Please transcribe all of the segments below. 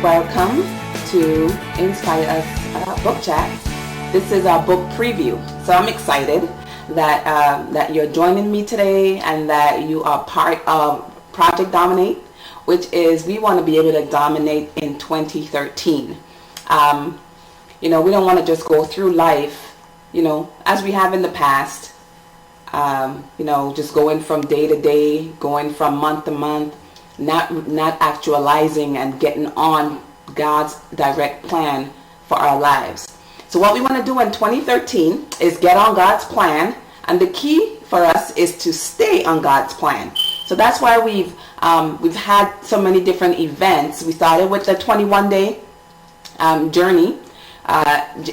welcome to Inspire Us Book Chat. This is our book preview, so I'm excited that you're joining me today and that you are part of Project Dominate, which is we want to be able to dominate in 2013. We don't want to just go through life, as we have in the past, just going from day to day, going from month to month, not actualizing and getting on God's direct plan for our lives. So what we want to do in 2013 is get on God's plan, and the key for us is to stay on God's plan. So that's why we've had so many different events. We started with the 21-day journey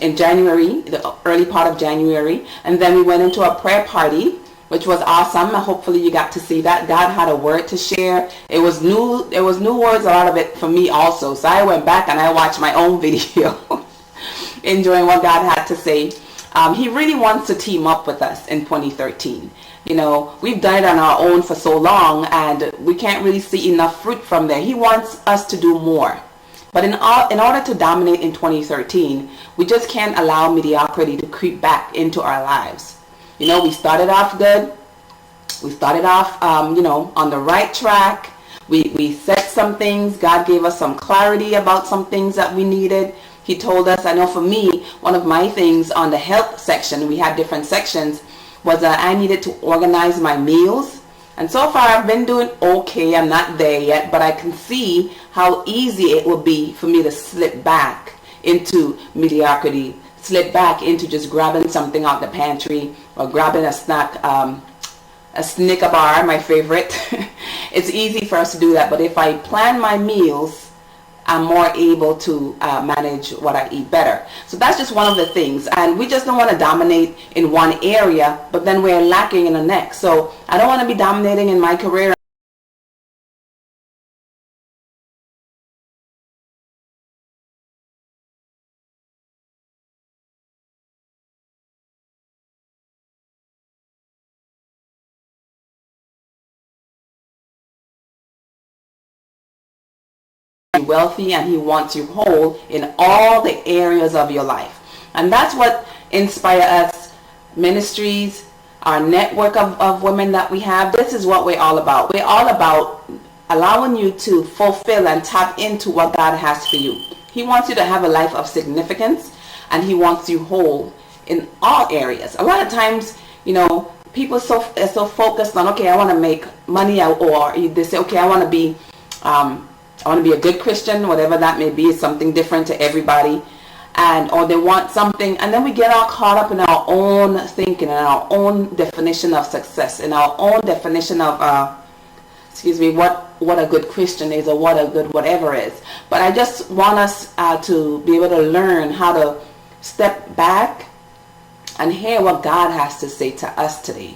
in January, the early part of January, and then we went into a prayer party, which was awesome. Hopefully you got to see that. God had a word to share. It was new words, a lot of it for me also. So I went back and I watched my own video, enjoying what God had to say. He really wants to team up with us in 2013. We've done it on our own for so long and we can't really see enough fruit from there. He wants us to do more. But in order to dominate in 2013, we just can't allow mediocrity to creep back into our lives. We started off good. We started off, on the right track. We set some things. God gave us some clarity about some things that we needed. He told us, I know for me, one of my things on the health section, we had different sections, was that I needed to organize my meals. And so far I've been doing okay. I'm not there yet, but I can see how easy it will be for me to slip back into mediocrity, slip back into just grabbing something out the pantry or grabbing a snack, a Snicker bar, my favorite. It's easy for us to do that, but if I plan my meals, I'm more able to manage what I eat better. So that's just one of the things. And we just don't want to dominate in one area, but then we're lacking in the next. So I don't want to be dominating in my career wealthy, and he wants you whole in all the areas of your life. And that's what Inspire Us Ministries, our network of women that we have. This is what we're all about. We're all about allowing you to fulfill and tap into what God has for you. He wants you to have a life of significance, and he wants you whole in all areas. A lot of times, people are so focused on, okay, I want to make money, or they say, okay, I want to be a good Christian, whatever that may be. It's something different to everybody, or they want something, and then we get all caught up in our own thinking and our own definition of success, in our own definition of what a good Christian is, or what a good whatever is. But I just want us to be able to learn how to step back and hear what God has to say to us today.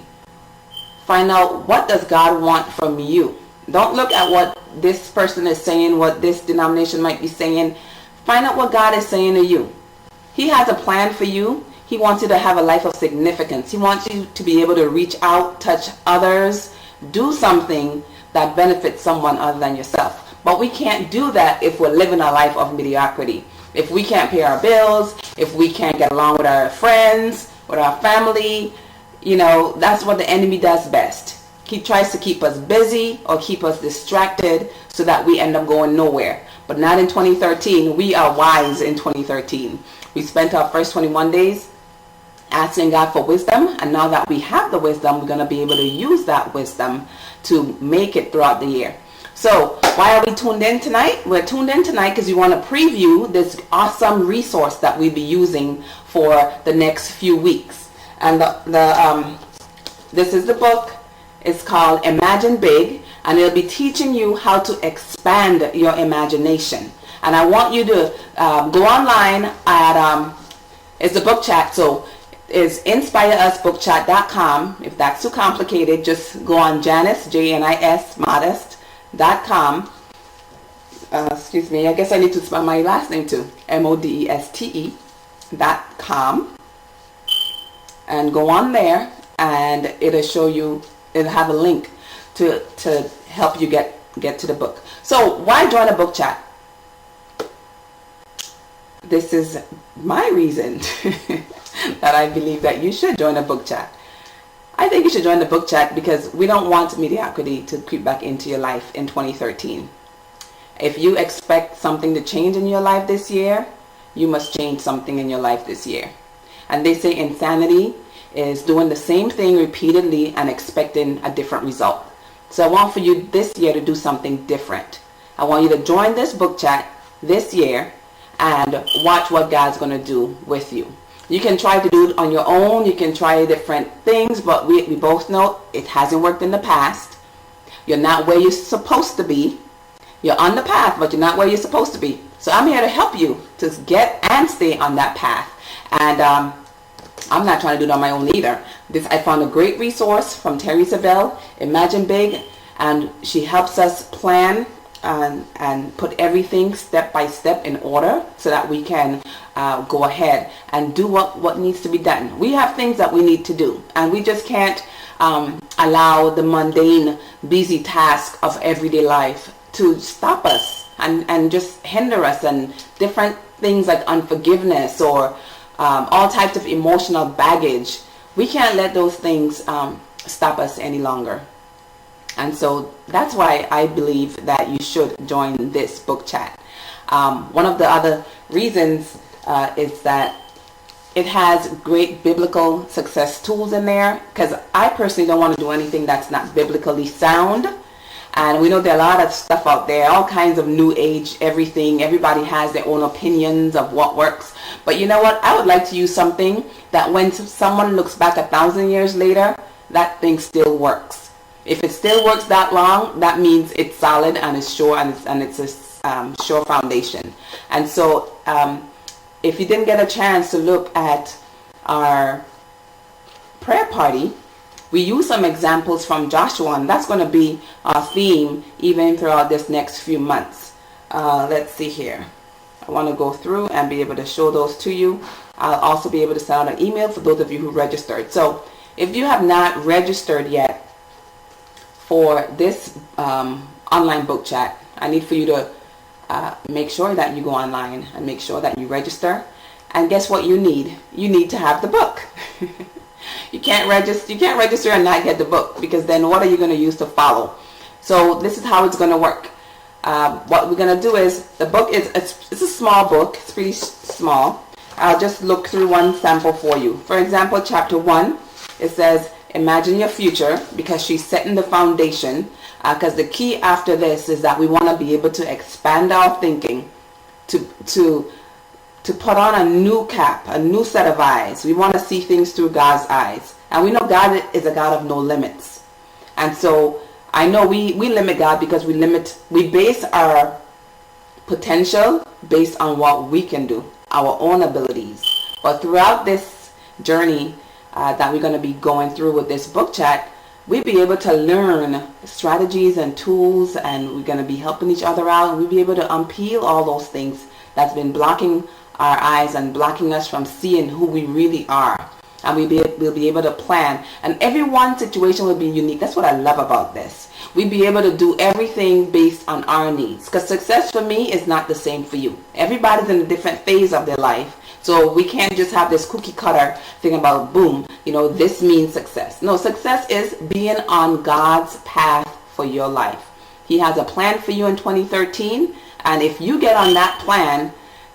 Find out, what does God want from you? Don't look at what this person is saying, what this denomination might be saying. Find out what God is saying to you. He has a plan for you. He wants you to have a life of significance. He wants you to be able to reach out, touch others, do something that benefits someone other than yourself. But we can't do that if we're living a life of mediocrity. If we can't pay our bills, if we can't get along with our friends, with our family, that's what the enemy does best. He tries to keep us busy or keep us distracted so that we end up going nowhere. But not in 2013. We are wise in 2013. We spent our first 21 days asking God for wisdom, and now that we have the wisdom, we're going to be able to use that wisdom to make it throughout the year. So why are we tuned in tonight? We're tuned in tonight because we want to preview this awesome resource that we'll be using for the next few weeks. And this is the book. It's called Imagine Big, and it'll be teaching you how to expand your imagination. And I want you to go online at, it's a book chat, so it's inspireusbookchat.com. If that's too complicated, just go on Janis, Janis, Modeste.com. I guess I need to spell my last name too, Modeste.com. And go on there, and it'll show you, it'll have a link to help you get to the book. So why join a book chat? this is my reason that I believe that you should join a book chat. I think you should join the book chat because we don't want mediocrity to creep back into your life in 2013. If you expect something to change in your life this year, you must change something in your life this year. And they say insanity is doing the same thing repeatedly and expecting a different result. So I want for you this year to do something different. I want you to join this book chat this year and watch what God's going to do with you. You can try to do it on your own. You can try different things, but we both know it hasn't worked in the past. You're not where you're supposed to be. You're on the path, but you're not where you're supposed to be. So I'm here to help you to get and stay on that path. And I'm not trying to do it on my own either. I found a great resource from Terry Savelle, Imagine Big, and she helps us plan and put everything step by step in order so that we can go ahead and do what needs to be done. We have things that we need to do, and we just can't allow the mundane, busy task of everyday life to stop us and just hinder us, and different things like unforgiveness or all types of emotional baggage. We can't let those things stop us any longer. And so that's why I believe that you should join this book chat. One of the other reasons is that it has great biblical success tools in there, because I personally don't want to do anything that's not biblically sound. And we know there are a lot of stuff out there, all kinds of new age, everything. Everybody has their own opinions of what works. But you know what? I would like to use something that when someone looks back 1,000 years later, that thing still works. If it still works that long, that means it's solid and it's sure, and it's a sure foundation. And so if you didn't get a chance to look at our prayer party, we use some examples from Joshua, and that's going to be our theme even throughout this next few months. Let's see here. I want to go through and be able to show those to you. I'll also be able to send out an email for those of you who registered. So if you have not registered yet for this online book chat, I need for you to make sure that you go online and make sure that you register. And guess what you need? You need to have the book. You can't register and not get the book, because then what are you going to use to follow? So this is how it's going to work. What we're going to do is, the book it's a small book. It's pretty small. I'll just look through one sample for you. For example, chapter 1, it says, imagine your future, because she's setting the foundation. Because the key after this is that we want to be able to expand our thinking, to put on a new cap, a new set of eyes. We want to see things through God's eyes. And we know God is a God of no limits. And so I know we limit God because we base our potential based on what we can do, our own abilities. But throughout this journey that we're going to be going through with this book chat, we'll be able to learn strategies and tools, and we're going to be helping each other out, and we'll be able to unpeel all those things that's been blocking our eyes and blocking us from seeing who we really are. And we'll be able to plan. And everyone's situation will be unique. That's what I love about this. We'll be able to do everything based on our needs. Because success for me is not the same for you. Everybody's in a different phase of their life. So we can't just have this cookie cutter thing about, boom, this means success. No, success is being on God's path for your life. He has a plan for you in 2013. And if you get on that plan,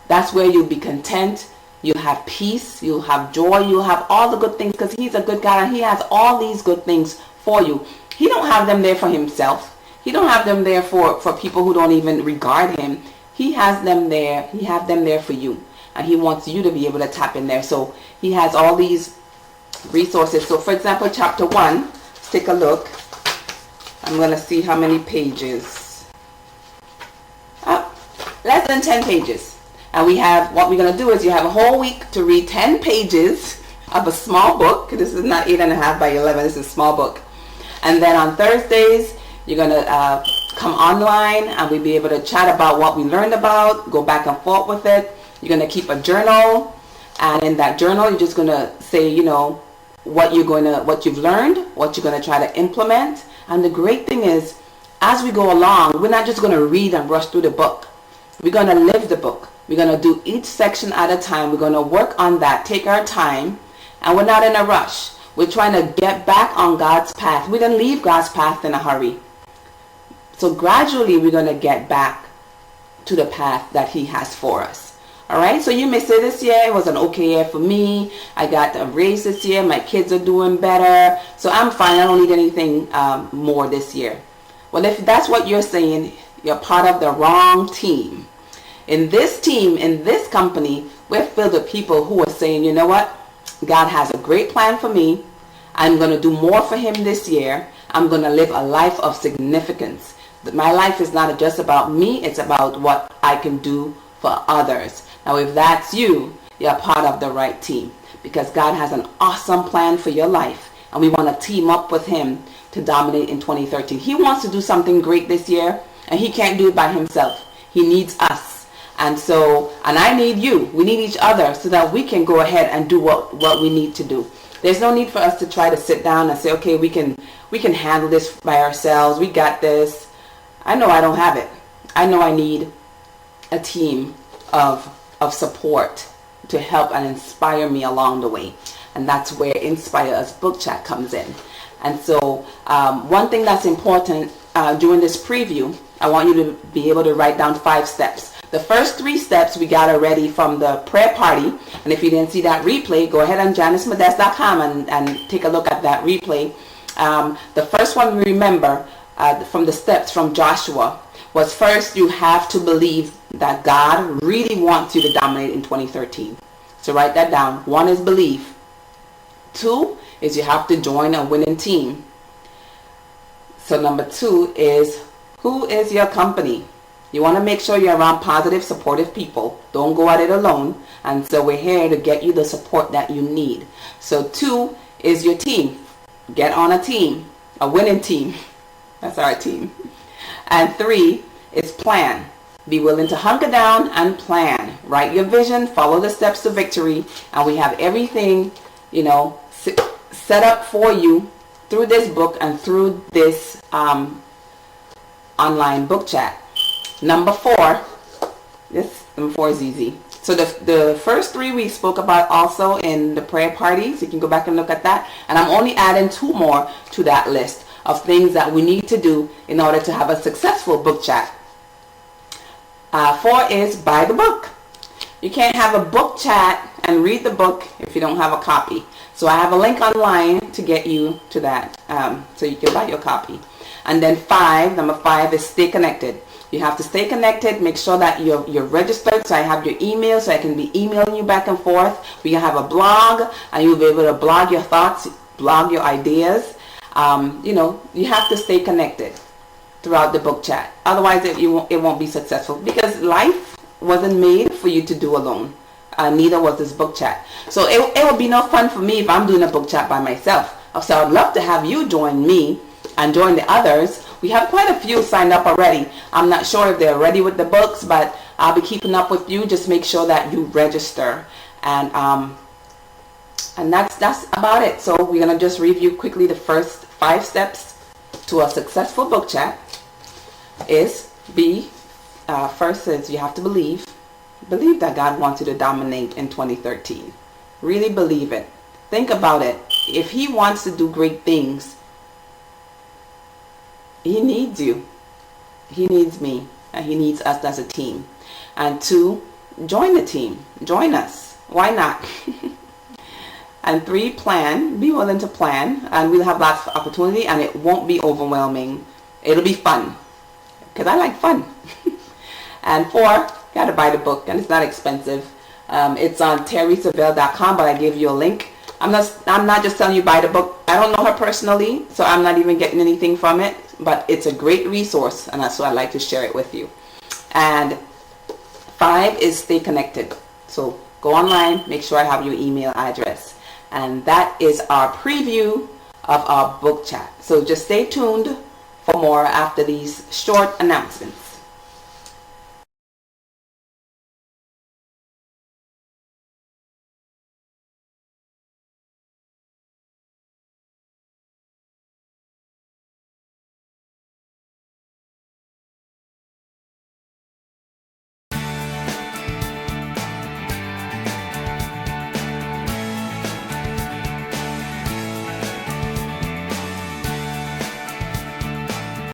that's where you'll be content. You'll have peace. You'll have joy. You'll have all the good things, because he's a good God and he has all these good things for you. He don't have them there for himself. He don't have them there for people who don't even regard him. He has them there. He has them there for you. And he wants you to be able to tap in there. So he has all these resources. So for example, chapter 1, let's take a look. I'm going to see how many pages. Less than 10 pages. And what we're going to do is you have a whole week to read 10 pages of a small book. This is not 8.5 by 11. This is a small book. And then on Thursdays, you're going to come online, and we'll be able to chat about what we learned about, go back and forth with it. You're going to keep a journal. And in that journal, you're just going to say, what you've learned, what you're going to try to implement. And the great thing is, as we go along, we're not just going to read and rush through the book. We're going to live the book. We're going to do each section at a time. We're going to work on that, take our time, and we're not in a rush. We're trying to get back on God's path. We didn't leave God's path in a hurry. So gradually we're going to get back to the path that he has for us. All right, so you may say this year it was an okay year for me. I got a raise this year. My kids are doing better. So I'm fine. I don't need anything more this year. Well, if that's what you're saying, you're part of the wrong team. In this team, in this company, we're filled with people who are saying, you know what? God has a great plan for me. I'm going to do more for him this year. I'm going to live a life of significance. My life is not just about me. It's about what I can do for others. Now, if that's you, you're part of the right team, because God has an awesome plan for your life, and we want to team up with him to dominate in 2013. He wants to do something great this year, and he can't do it by himself. He needs us. And I need you. We need each other so that we can go ahead and do what we need to do. There's no need for us to try to sit down and say, okay, we can handle this by ourselves. We got this. I know I don't have it. I know I need a team of support to help and inspire me along the way. And that's where Inspire Us Book Chat comes in. And so one thing that's important during this preview, I want you to be able to write down 5 steps. The first 3 steps we got already from the prayer party. And if you didn't see that replay, go ahead on janismodeste.com and take a look at that replay. The first one, remember, from the steps from Joshua, was first you have to believe that God really wants you to dominate in 2013. So write that down. 1 is believe. 2 is you have to join a winning team. So number 2 is, who is your company? You want to make sure you're around positive, supportive people. Don't go at it alone. And so we're here to get you the support that you need. So 2 is your team. Get on a team, a winning team. That's our team. And 3 is plan. Be willing to hunker down and plan. Write your vision, follow the steps to victory, and we have everything, set up for you through this book and through this online book chat. Number 4 is easy. So the first 3 we spoke about also in the prayer parties. You can go back and look at that. And I'm only adding 2 more to that list of things that we need to do in order to have a successful book chat. 4 is buy the book. You can't have a book chat and read the book if you don't have a copy. So I have a link online to get you to that, so you can buy your copy. And then number 5 is stay connected. You have to stay connected. Make sure that you're registered. So I have your email, so I can be emailing you back and forth. We have a blog, and you'll be able to blog your thoughts, blog your ideas. You have to stay connected throughout the book chat. Otherwise, it won't be successful, because life wasn't made for you to do alone. Neither was this book chat. So it would be no fun for me if I'm doing a book chat by myself. So I'd love to have you join me and join the others. We have quite a few signed up already. I'm not sure if they're ready with the books, but I'll be keeping up with you. Just make sure that you register. And that's about it. So we're going to just review quickly the first 5 steps to a successful book chat. First is you have to believe that God wants you to dominate in 2013. Really believe it. Think about it. If he wants to do great things, he needs you. He needs me. And he needs us as a team. And 2, join the team. Join us. Why not? And 3, plan. Be willing to plan. And we'll have lots of opportunity, and it won't be overwhelming. It'll be fun, because I like fun. And 4, gotta buy the book, and it's not expensive. It's on terrysavelle.com, but I gave you a link. I'm not just telling you buy the book. I don't know her personally, so I'm not even getting anything from it, but it's a great resource, and that's why I like to share it with you. And 5 is stay connected. So go online, make sure I have your email address. And that is our preview of our book chat. So just stay tuned for more after these short announcements.